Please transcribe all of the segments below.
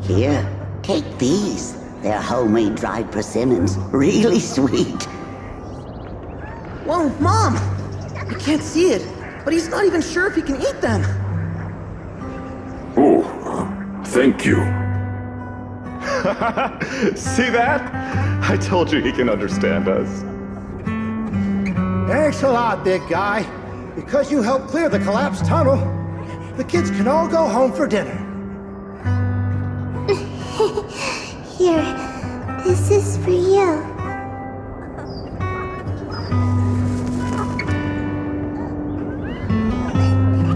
Here, take these. They're homemade dried persimmons. Really sweet. Whoa, Mom! I can't see it, but he's not even sure if he can eat them. Oh, thank you. See that? I told you he can understand us. Thanks a lot, big guy. Because you helped clear the collapsed tunnel, the kids can all go home for dinner. Here, this is for you.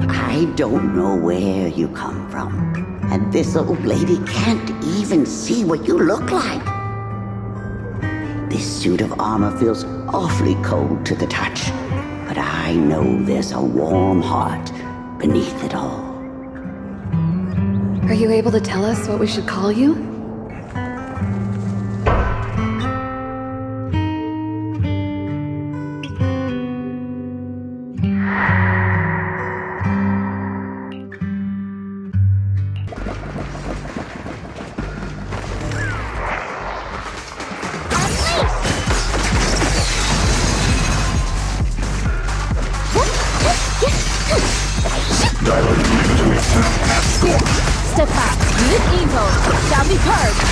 I don't know where you come from, and this old lady can't even see what you look like. This suit of armor feels awfully cold to the touch, but I know there's a warm heart beneath it all. Are you able to tell us what we should call you? Dialyn, leave it to me. Step back. This evil shall be purged.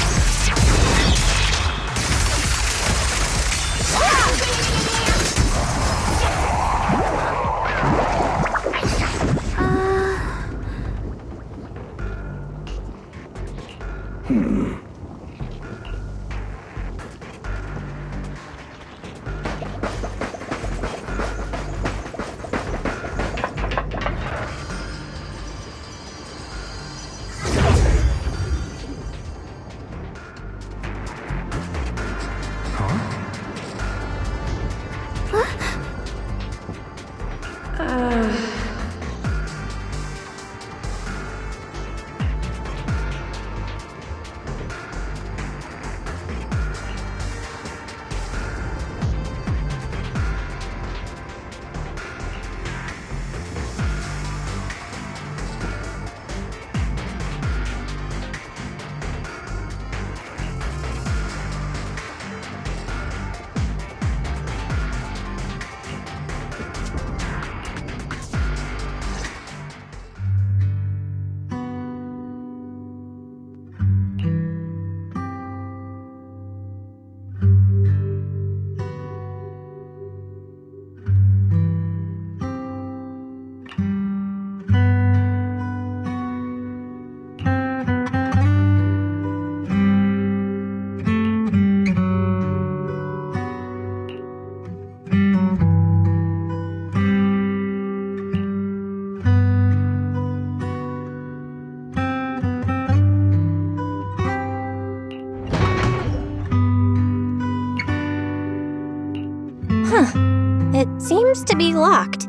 It seems to be locked.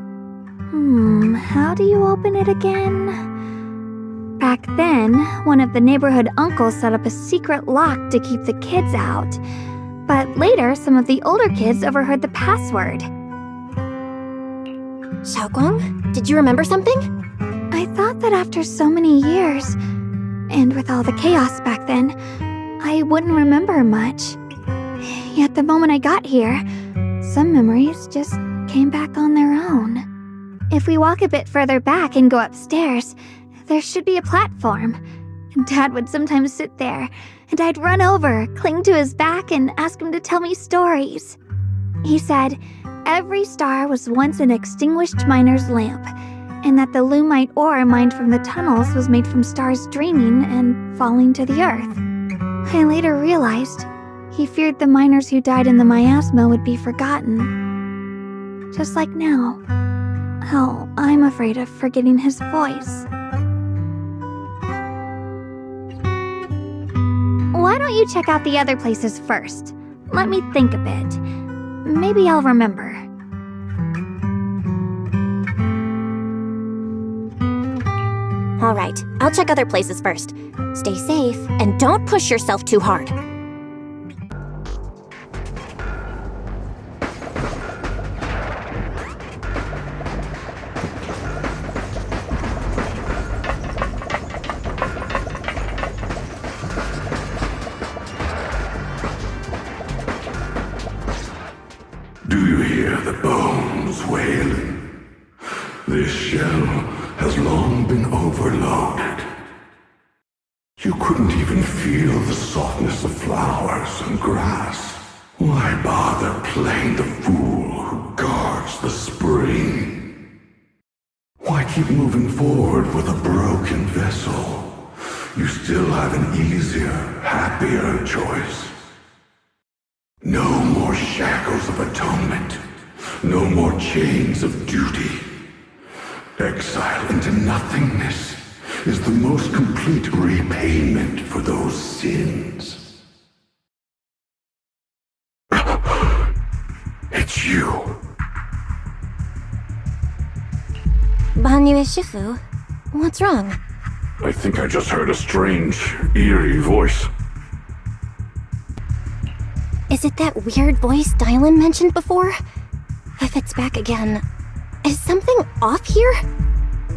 How do you open it again? Back then, one of the neighborhood uncles set up a secret lock to keep the kids out. But later, some of the older kids overheard the password. Xiaoguang, did you remember something? I thought that after so many years, and with all the chaos back then, I wouldn't remember much. Yet the moment I got here, some memories just came back on their own. If we walk a bit further back and go upstairs, there should be a platform. Dad would sometimes sit there, and I'd run over, cling to his back, and ask him to tell me stories. He said every star was once an extinguished miner's lamp, and that the lumite ore mined from the tunnels was made from stars dreaming and falling to the earth. I later realized he feared the miners who died in the miasma would be forgotten. Just like now. How I'm afraid of forgetting his voice. Why don't you check out the other places first? Let me think a bit. Maybe I'll remember. All right, I'll check other places first. Stay safe and don't push yourself too hard. This shell has long been overloaded. You couldn't even feel the softness of flowers and grass. Why bother playing the fool who guards the spring? Why keep moving forward with a broken vessel? You still have an easier, happier choice. No more shackles of atonement. No more chains of duty. Exile into nothingness is the most complete repayment for those sins. It's you. Banyu Shifu, what's wrong? I think I just heard a strange, eerie voice. Is it that weird voice Dialyn mentioned before? If it's back again, is something off here?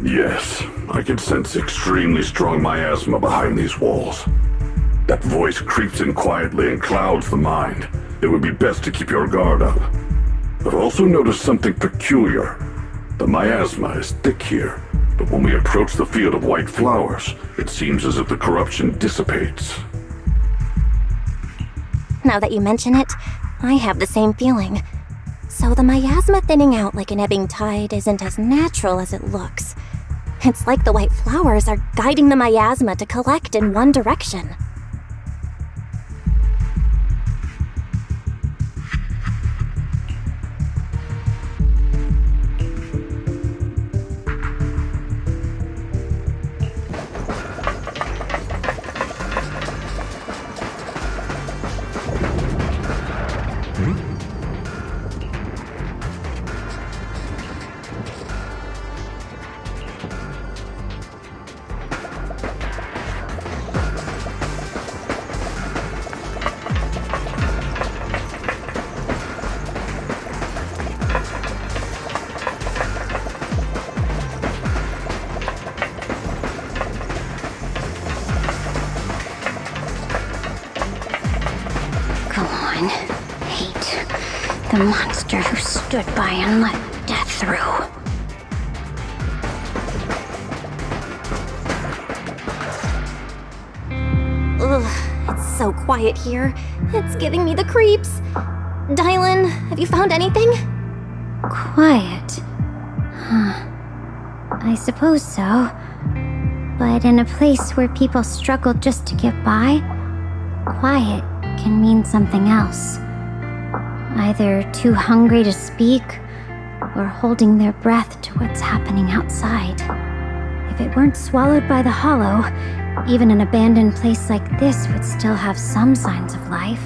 Yes, I can sense extremely strong miasma behind these walls. That voice creeps in quietly and clouds the mind. It would be best to keep your guard up. I've also noticed something peculiar. The miasma is thick here, but when we approach the field of white flowers, it seems as if the corruption dissipates. Now that you mention it, I have the same feeling. So the miasma thinning out like an ebbing tide isn't as natural as it looks. It's like the white flowers are guiding the miasma to collect in one direction. The monster who stood by and let death through. Ugh, it's so quiet here. It's giving me the creeps. Dialyn, have you found anything? Quiet? Huh. I suppose so. But in a place where people struggle just to get by, quiet can mean something else. Either too hungry to speak, or holding their breath to what's happening outside. If it weren't swallowed by the hollow, even an abandoned place like this would still have some signs of life.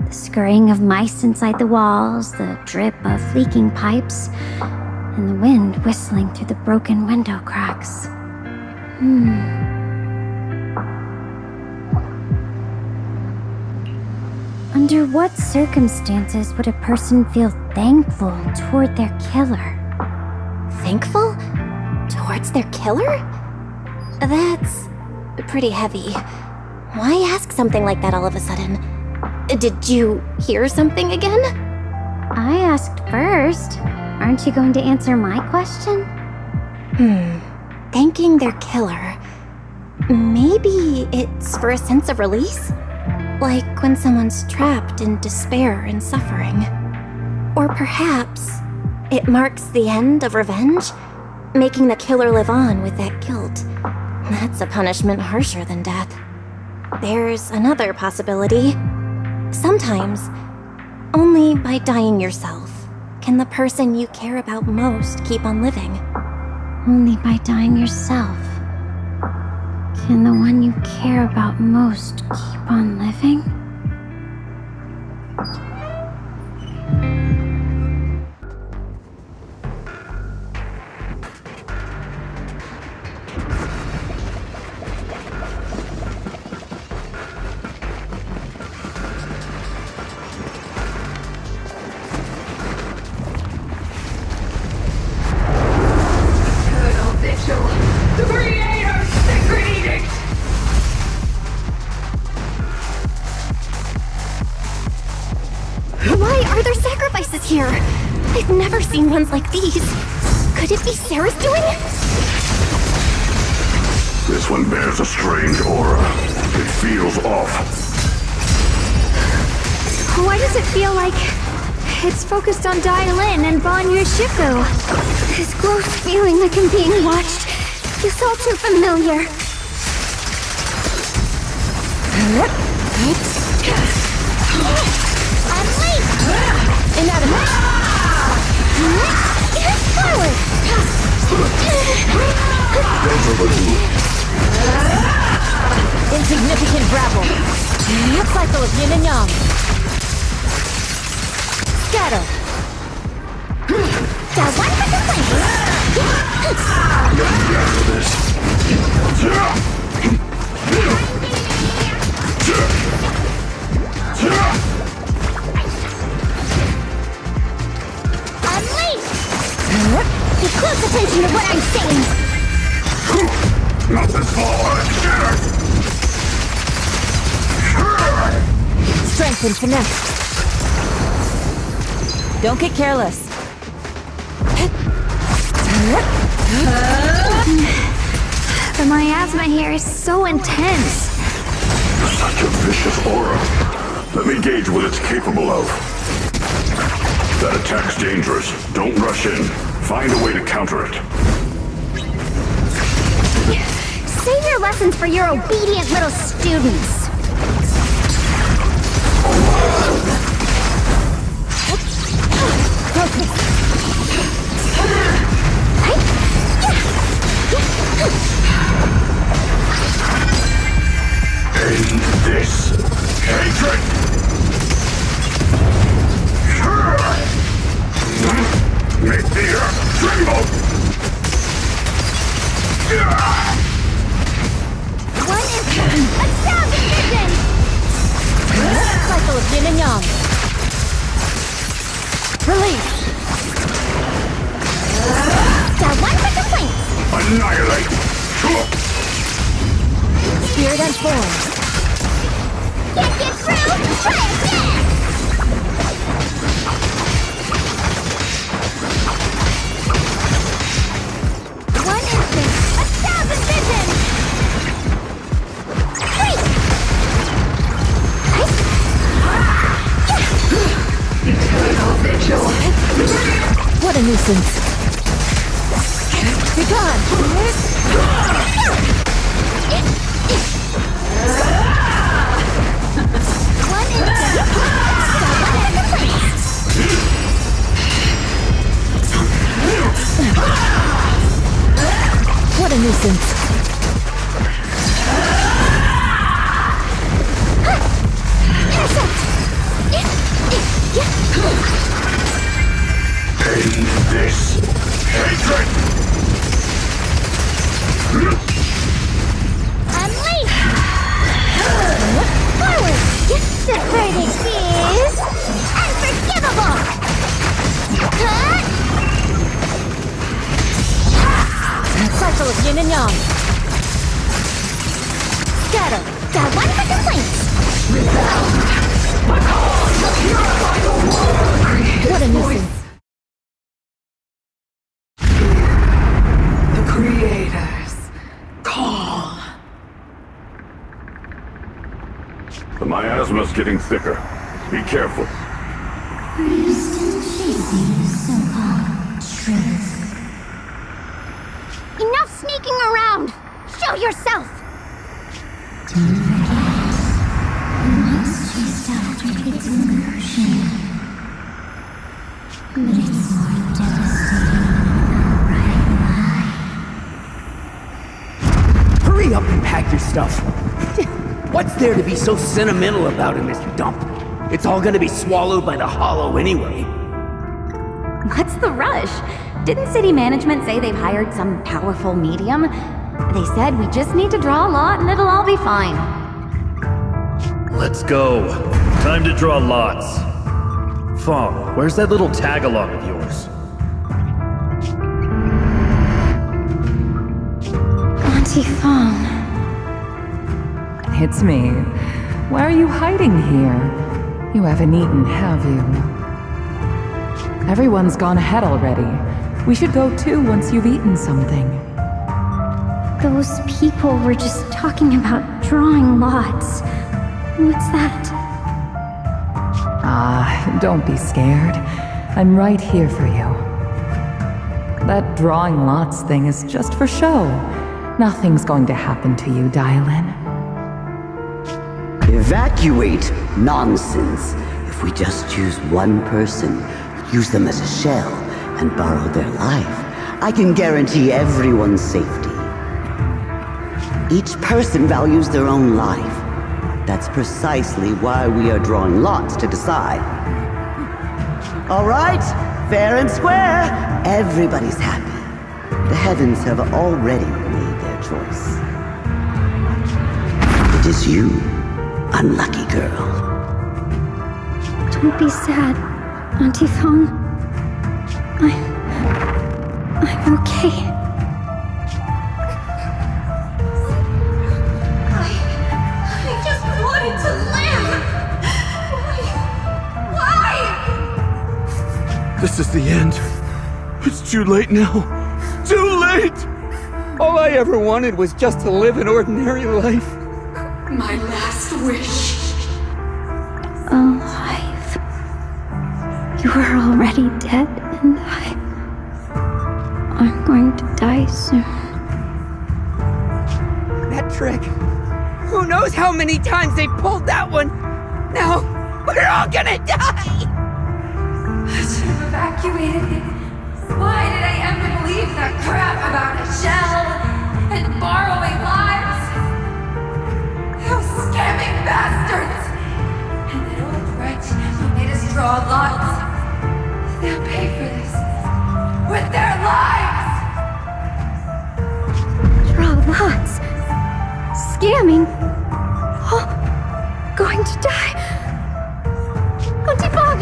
The scurrying of mice inside the walls, the drip of leaking pipes, and the wind whistling through the broken window cracks. Under what circumstances would a person feel thankful toward their killer? Thankful? Towards their killer? That's pretty heavy. Why ask something like that all of a sudden? Did you hear something again? I asked first. Aren't you going to answer my question? Thanking their killer. Maybe it's for a sense of release? Like when someone's trapped in despair and suffering. Or perhaps it marks the end of revenge, making the killer live on with that guilt. That's a punishment harsher than death. There's another possibility. Sometimes, only by dying yourself can the person you care about most keep on living. Only by dying yourself can the one you care about most keep on living? Why are there sacrifices here? I've never seen ones like these. Could it be Sarah's doing? This one bears a strange aura. It feels off. Why does it feel like it's focused on Dialyn and Banyu Shifu? This close feeling like I'm being watched feels all too familiar. I'm late! Inanimate! Forward! Insignificant gravel. Cycle of yin and yang. Scatter. That one for the I'm late! Pay close attention to what I'm saying! Not this far! Strength and finesse. Don't get careless. The miasma here is so intense. Such a vicious aura. Let me gauge what it's capable of. That attack's dangerous. Don't rush in. Find a way to counter it. Save your lessons for your obedient little students. End this hatred! Make the earth tremble! One instant, a thousand visions! Cycle of yin and yang. Release. That one for complaints! Annihilate! Spirit and form. Can't get through? Try again! One instant, a thousand visions! Great! What a nuisance. Be gone. One instant, What a nuisance. End this hatred! I'm late! Forward! The verdict is... unforgivable! Cycle of yin and yang. Scatter! That one for complaints! What a nuisance. The creators call. The miasma's getting thicker. Be careful. Are you still chasing the so-called truth? Enough sneaking around! Show yourself! Don't forget, once chased after its incursion. But it's more devastating than Hurry up and pack your stuff. What's there to be so sentimental about in this dump? It's all gonna be swallowed by the hollow anyway. What's the rush? Didn't city management say they've hired some powerful medium? They said we just need to draw a lot and it'll all be fine. Let's go. Time to draw lots. Fong, where's that little tag-along of yours? Auntie Fong. It's me. Why are you hiding here? You haven't eaten, have you? Everyone's gone ahead already. We should go too once you've eaten something. Those people were just talking about drawing lots. What's that? Ah, don't be scared. I'm right here for you. That drawing lots thing is just for show. Nothing's going to happen to you, Dialyn. Evacuate? Nonsense. If we just choose one person, use them as a shell, and borrow their life, I can guarantee everyone's safety. Each person values their own life. That's precisely why we are drawing lots to decide. All right, fair and square. Everybody's happy. The heavens have already made their choice. It is you, unlucky girl. Don't be sad, Auntie Fong. I'm okay. I just wanted to live! Why? This is the end. It's too late now. Too late! All I ever wanted was just to live an ordinary life. My last wish. Alive. You are already dead, and I'm going to die soon. That trick. Who knows how many times they pulled that one? Now, we're all gonna die! I should have evacuated me. Why did I ever believe that crap about a shell and borrowing lives? Those scamming bastards! And that old wretch who made us draw lots. They'll pay for this with their lives! Draw lots. Scamming. Oh, going to die. Auntie Fong!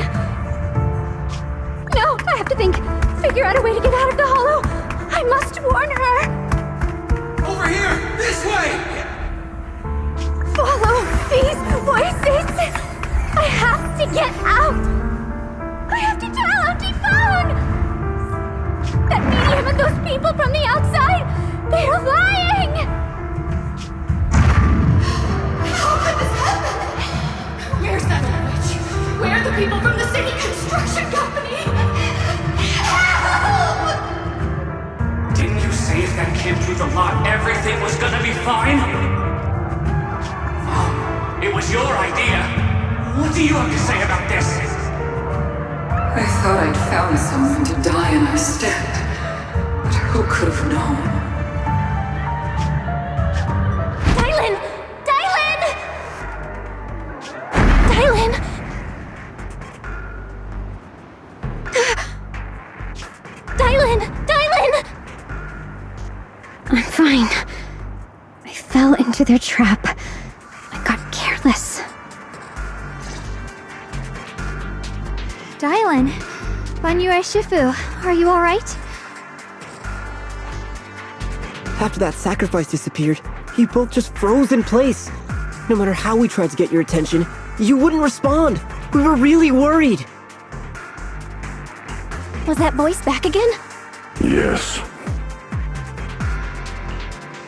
No, I have to think. Figure out a way to get out of the hollow. I must warn her. Over here! This way! Follow these voices. I have to get out. I have to tell Auntie Fong. That medium and those people from the outside, they're lying. How could this happen? Where's that witch? Where are the people from the city construction company? Help! Didn't you say if that kid drew the lot, everything was gonna be fine? Mom, it was your idea. What do you have to say about this? I thought I'd found someone to die in our stead. But who could have known? Dialyn! Dialyn! Dialyn! Dialyn! I'm fine. I fell into their trap. I got careless. Dialyn, Banyue Shifu, are you alright? After that sacrifice disappeared, you both just froze in place. No matter how we tried to get your attention, you wouldn't respond. We were really worried. Was that voice back again? Yes,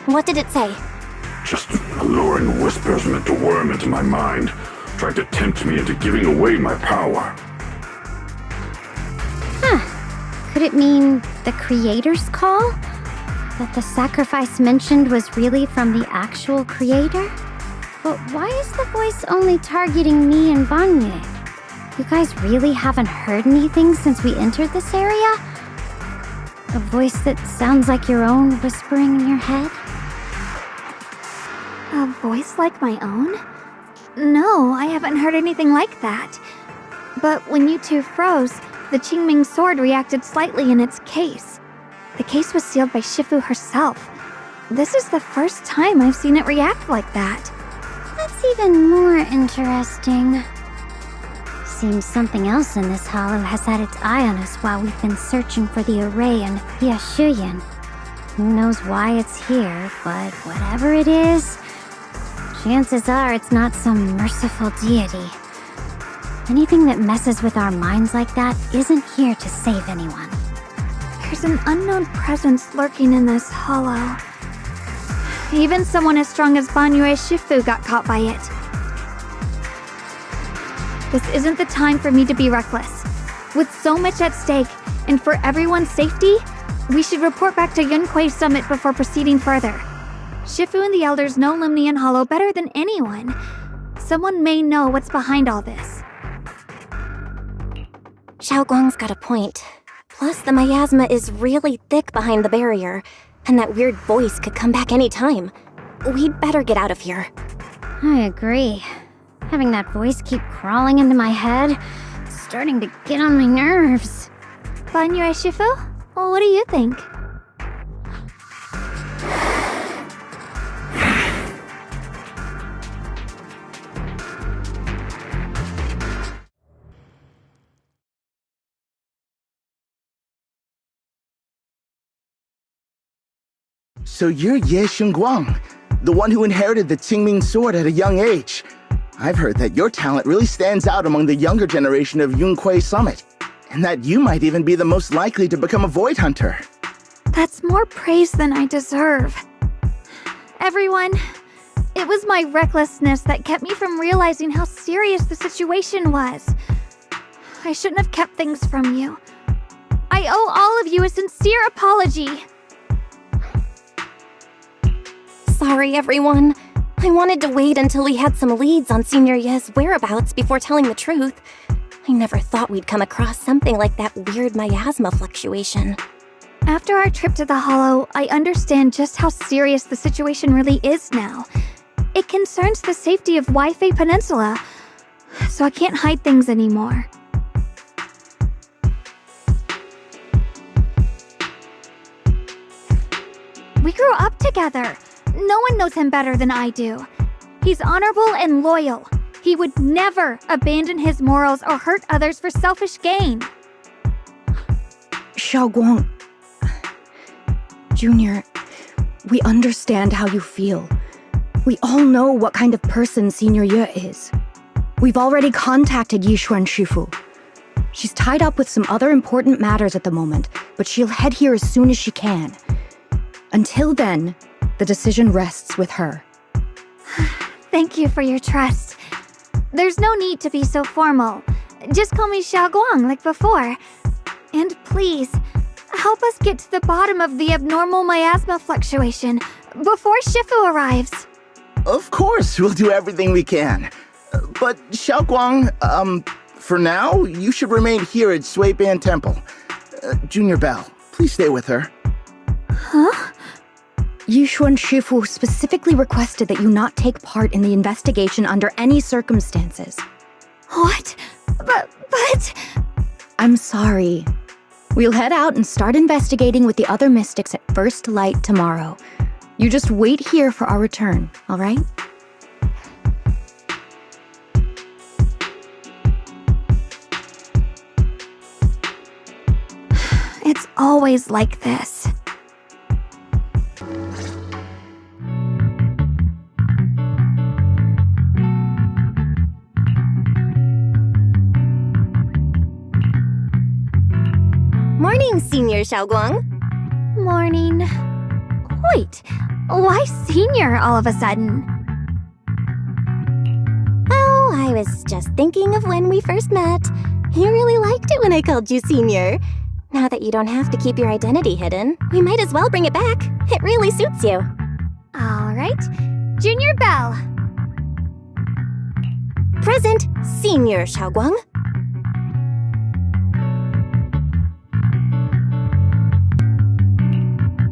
What did it say? just alluring whispers meant to worm into my mind, tried to tempt me into giving away my power. Could it mean the creator's call? That the sacrifice mentioned was really from the actual creator? But why is the voice only targeting me and Banye? You guys really haven't heard anything since we entered this area? A voice that sounds like your own whispering in your head? A voice like my own? No, I haven't heard anything like that. But when you two froze, the Qingming sword reacted slightly in its case. The case was sealed by Shifu herself. This is the first time I've seen it react like that. That's even more interesting. Seems something else in this hollow has had its eye on us while we've been searching for the array in Yashuyan. Who knows why it's here, but whatever it is, chances are it's not some merciful deity. Anything that messes with our minds like that isn't here to save anyone. There's an unknown presence lurking in this hollow. Even someone as strong as Banyue Shifu got caught by it. This isn't the time for me to be reckless. With so much at stake, and for everyone's safety, we should report back to Yunquei Summit before proceeding further. Shifu and the elders know Limnian Hollow better than anyone. Someone may know what's behind all this. Xiaoguang's got a point. Plus, the miasma is really thick behind the barrier, and that weird voice could come back any time. We'd better get out of here. I agree. Having that voice keep crawling into my head, starting to get on my nerves. Banyue Shifu? Well, what do you think? So you're Ye Xingguang, the one who inherited the Qingming sword at a young age. I've heard that your talent really stands out among the younger generation of Yunquei Summit, and that you might even be the most likely to become a Void Hunter. That's more praise than I deserve. Everyone, it was my recklessness that kept me from realizing how serious the situation was. I shouldn't have kept things from you. I owe all of you a sincere apology. Sorry, everyone. I wanted to wait until we had some leads on Senior Ye's whereabouts before telling the truth. I never thought we'd come across something like that weird miasma fluctuation. After our trip to the Hollow, I understand just how serious the situation really is now. It concerns the safety of Waifei Peninsula, so I can't hide things anymore. We grew up together. No one knows him better than I do. He's honorable and loyal. He would never abandon his morals or hurt others for selfish gain. Xiaoguang, Junior, we understand how you feel. We all know what kind of person Senior Ye is. We've already contacted Yishuan Shifu. She's tied up with some other important matters at the moment, but she'll head here as soon as she can. Until then, the decision rests with her. Thank you for your trust. There's no need to be so formal. Just call me Xiaoguang like before. And please, help us get to the bottom of the abnormal miasma fluctuation before Shifu arrives. Of course, we'll do everything we can. But Xiaoguang, for now, you should remain here at Suiban Temple. Junior Bell, please stay with her. Huh? Yishuan Shifu specifically requested that you not take part in the investigation under any circumstances. What? But... I'm sorry. We'll head out and start investigating with the other mystics at first light tomorrow. You just wait here for our return, all right? It's always like this. Morning, Senior Xiaoguang. Morning. Wait, why Senior all of a sudden? Oh, I was just thinking of when we first met. You really liked it when I called you Senior. Now that you don't have to keep your identity hidden, we might as well bring it back. It really suits you. All right. Junior Bell. Present, Senior Xiaoguang.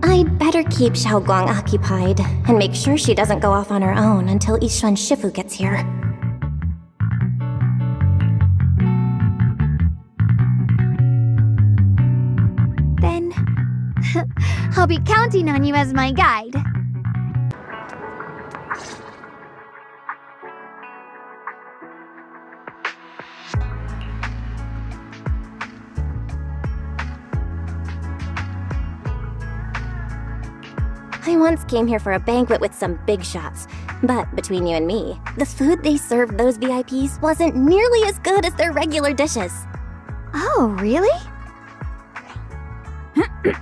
I'd better keep Xiaoguang occupied and make sure she doesn't go off on her own until Yishuan Shifu gets here. Then, I'll be counting on you as my guide. I once came here for a banquet with some big shots, but between you and me, the food they served those VIPs wasn't nearly as good as their regular dishes. Oh, really? Oops.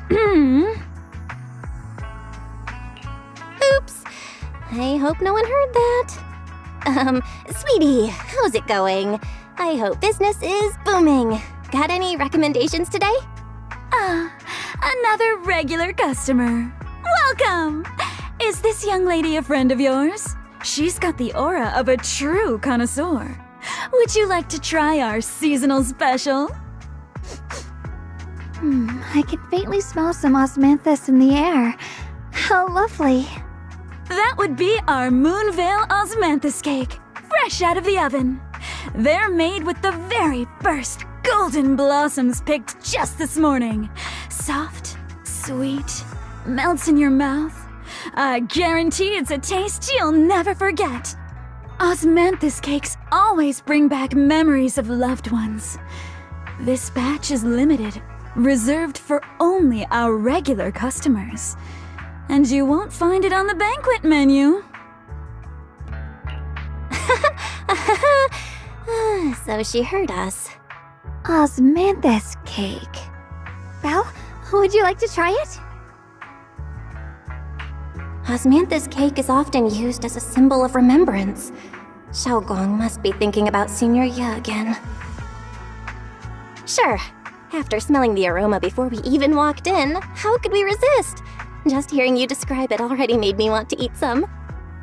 I hope no one heard that. Sweetie, how's it going? I hope business is booming. Got any recommendations today? Another regular customer. Welcome! Is this young lady a friend of yours? She's got the aura of a true connoisseur. Would you like to try our seasonal special? I can faintly smell some osmanthus in the air. How lovely. That would be our Moonvale Osmanthus cake, fresh out of the oven. They're made with the very first golden blossoms picked just this morning. Soft, sweet, melts in your mouth. I guarantee it's a taste you'll never forget. Osmanthus cakes always bring back memories of loved ones. This batch is limited, reserved for only our regular customers. And you won't find it on the banquet menu. So she heard us. Osmanthus cake. Well, would you like to try it? Osmanthus cake is often used as a symbol of remembrance. Xiaogong must be thinking about Senior Ye again. Sure. After smelling the aroma before we even walked in, how could we resist? Just hearing you describe it already made me want to eat some.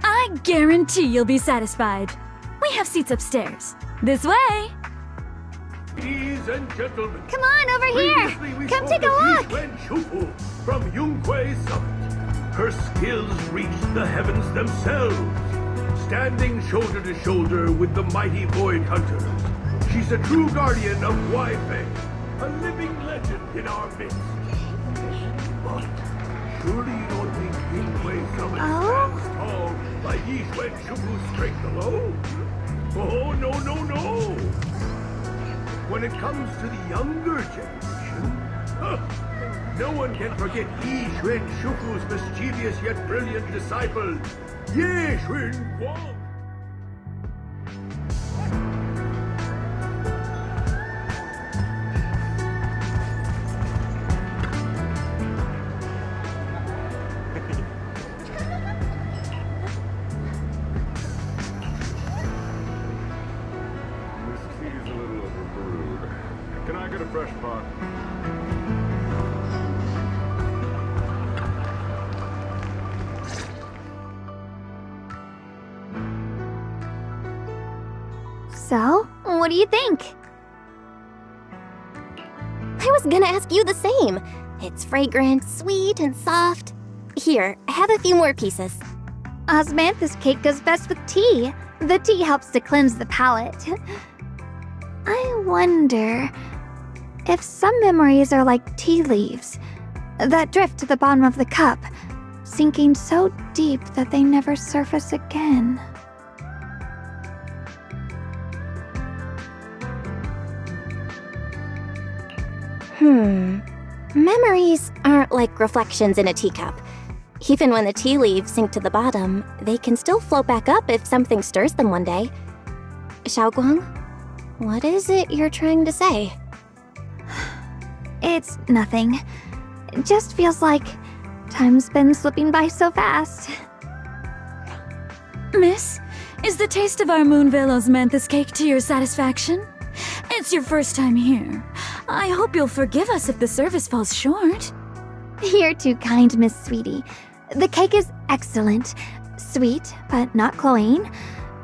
I guarantee you'll be satisfied. We have seats upstairs. This way! Ladies and gentlemen, come on over here! Come take a look! Shufu from Yunquei Summit. Her skills reach the heavens themselves, standing shoulder to shoulder with the mighty Void Hunters. She's a true guardian of Weifei, a living legend in our midst. But surely you don't think Yunquei Summit stands tall by Yixuan Shufu's strength alone? Oh, no, no, no! When it comes to the younger generation, no one can forget Yixuan Shufu's mischievous yet brilliant disciple, Ye Xun Guang. Can I get a fresh pot? So, what do you think? I was gonna ask you the same. It's fragrant, sweet, and soft. Here, have a few more pieces. Osmanthus cake goes best with tea. The tea helps to cleanse the palate. I wonder if some memories are like tea leaves that drift to the bottom of the cup, sinking so deep that they never surface again. Memories aren't like reflections in a teacup. Even when the tea leaves sink to the bottom, they can still float back up if something stirs them one day. Xiaoguang, what is it you're trying to say? It's nothing. It just feels like time's been slipping by so fast. Miss, is the taste of our Moonvale Osmanthus cake to your satisfaction? It's your first time here. I hope you'll forgive us if the service falls short. You're too kind, Miss Sweetie. The cake is excellent. Sweet, but not cloying.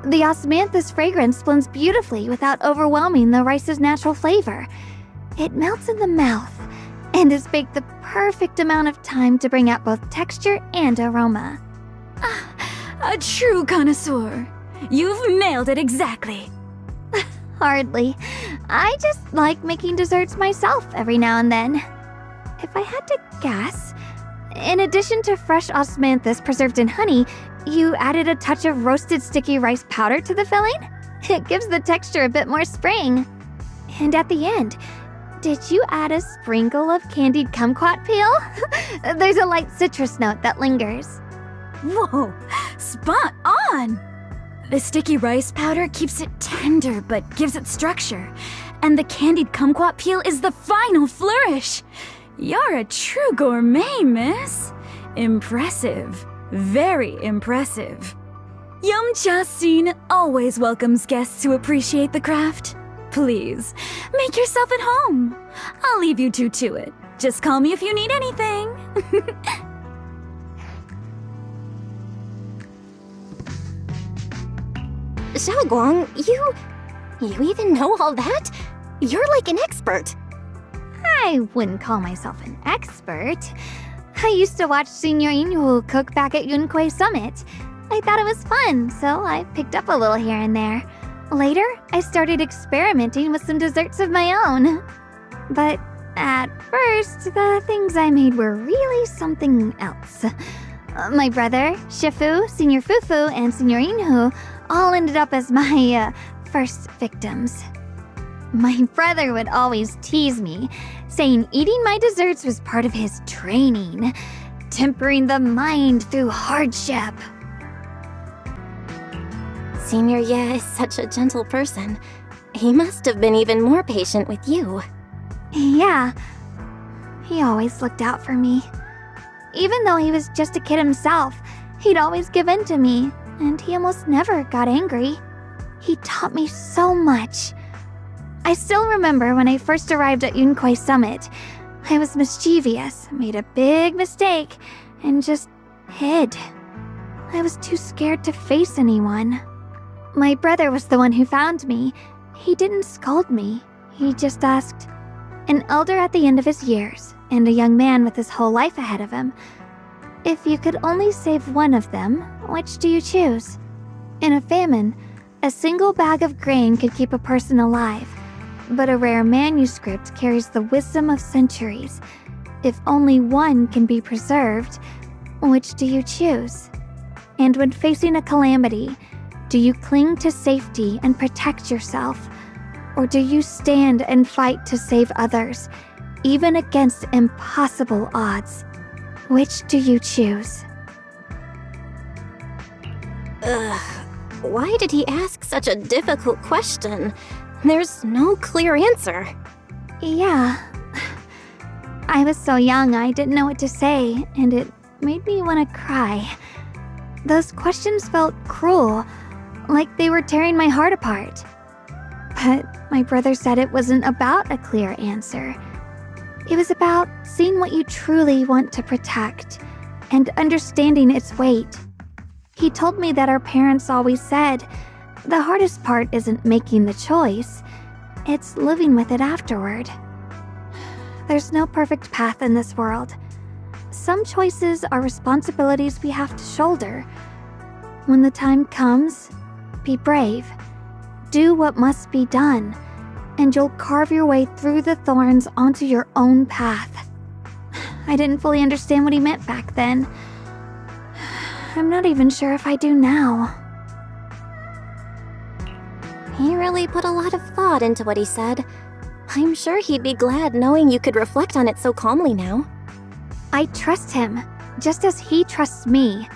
The osmanthus fragrance blends beautifully without overwhelming the rice's natural flavor. It melts in the mouth and is baked the perfect amount of time to bring out both texture and aroma. A true connoisseur. You've nailed it exactly. Hardly. I just like making desserts myself every now and then. If I had to guess, in addition to fresh osmanthus preserved in honey, you added a touch of roasted sticky rice powder to the filling? It gives the texture a bit more spring. And at the end, did you add a sprinkle of candied kumquat peel? There's a light citrus note that lingers. Whoa, spot on! The sticky rice powder keeps it tender but gives it structure. And the candied kumquat peel is the final flourish. You're a true gourmet, miss. Impressive. Very impressive. Yumcha Scene always welcomes guests who appreciate the craft. Please, make yourself at home. I'll leave you two to it. Just call me if you need anything. Xiaoguang, you even know all that? You're like an expert. I wouldn't call myself an expert. I used to watch Senior Inhu cook back at Yunquay Summit. I thought it was fun, so I picked up a little here and there. Later, I started experimenting with some desserts of my own. But at first, the things I made were really something else. My brother, Shifu, Senior Fufu, and Senior Inhu all ended up as my first victims. My brother would always tease me, saying eating my desserts was part of his training, tempering the mind through hardship. Senior Ye is such a gentle person. He must have been even more patient with you. Yeah, he always looked out for me. Even though he was just a kid himself, he'd always give in to me, and he almost never got angry. He taught me so much. I still remember when I first arrived at Yunquay Summit. I was mischievous, made a big mistake, and just hid. I was too scared to face anyone. My brother was the one who found me. He didn't scold me. He just asked, an elder at the end of his years, and a young man with his whole life ahead of him, if you could only save one of them, which do you choose? In a famine, a single bag of grain could keep a person alive, but a rare manuscript carries the wisdom of centuries. If only one can be preserved, which do you choose? And when facing a calamity, do you cling to safety and protect yourself? Or do you stand and fight to save others, even against impossible odds? Which do you choose? Why did he ask such a difficult question? There's no clear answer. Yeah. I was so young I didn't know what to say, and it made me want to cry. Those questions felt cruel, like they were tearing my heart apart. But my brother said it wasn't about a clear answer. It was about seeing what you truly want to protect and understanding its weight. He told me that our parents always said, the hardest part isn't making the choice, it's living with it afterward. There's no perfect path in this world. Some choices are responsibilities we have to shoulder. When the time comes, be brave. Do what must be done, and you'll carve your way through the thorns onto your own path. I didn't fully understand what he meant back then. I'm not even sure if I do now. He really put a lot of thought into what he said. I'm sure he'd be glad knowing you could reflect on it so calmly now. I trust him, just as he trusts me.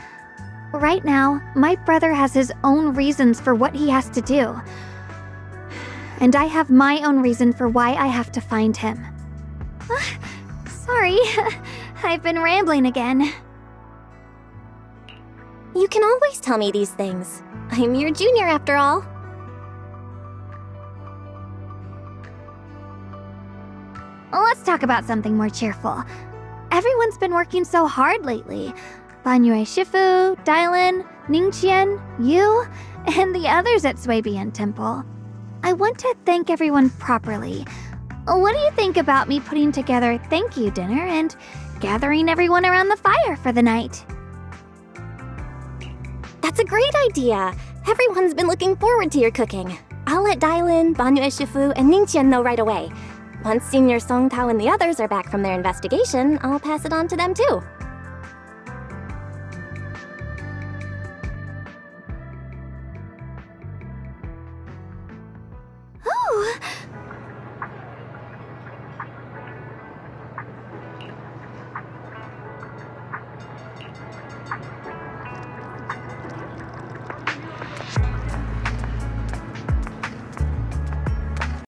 Right now, my brother has his own reasons for what he has to do. And I have my own reason for why I have to find him. Sorry, I've been rambling again. You can always tell me these things. I'm your junior after all. Let's talk about something more cheerful. Everyone's been working so hard lately. Banyue Shifu, Dialyn, Ningqian, you, and the others at Suibian Temple. I want to thank everyone properly. What do you think about me putting together a thank you dinner and gathering everyone around the fire for the night? That's a great idea. Everyone's been looking forward to your cooking. I'll let Dialyn, Banyue Shifu, and Ningqian know right away. Once Senior Song Tao and the others are back from their investigation, I'll pass it on to them too.